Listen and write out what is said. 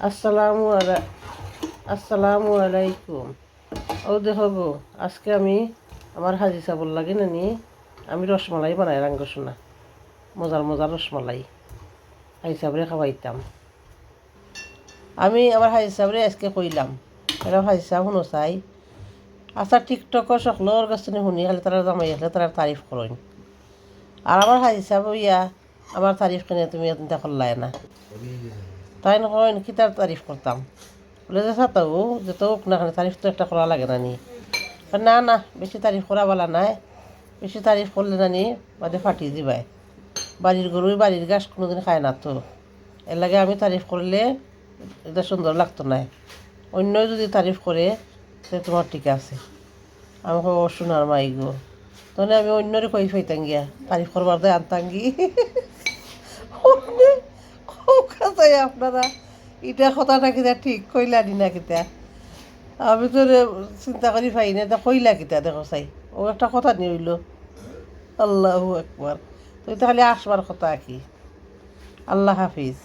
আসসালামু আলাইকুম। ও দেখো গো, আজকে আমি আমার হাজি সাবল লাগে না নি আমি রসমালাই বানাই রাঙ্গ শোনা মজার মজার রসমালাই হাজি সাবরে খাওয়াইতাম। আমি আমার হাজি সাবরে আজকে কইলাম এরা হাজি সাব শুনো চাই আচ্ছা টিকটকর সকলের কাছে শুনি খালি তারা জামাই আসলে তারা তারিফ করেন আর আমার হাজি সাব ইয়া আমার তারিফ কিনে তুমি এতটা করলাই না তাই নয় কি তার তারিফ করতাম বলে যে সাতাও যে তো না তারিফ তো একটা করা লাগে না নি না না বেশি তারিফ করা বলা নাই বেশি তারিফ করলে না নি বাদে ফাটিয়ে দিবাই বাড়ির গরু বাড়ির গাছ কোনোদিন খায় না তো এর লাগে আমি তারিফ করলে এটা সুন্দর লাগতো না অন্য যদি তারিফ করে সে তোমার ঠিক আছে আমাকে ও শোনার মাই গো তাহলে আমি অন্যরে কই ফাইতাম গিয়া তারিফ করবার দেয় আনতাম গি আপনারা এটা কথাটা কিতা ঠিক কইলা নি না কিতা আমি তো চিন্তা করি পাই না এটা কইলা কিতা দেখো চাই ও একটা কথা নি হইল আল্লাহু আকবার তো এটা খালি আসবার কথা কি আল্লাহ হাফিজ।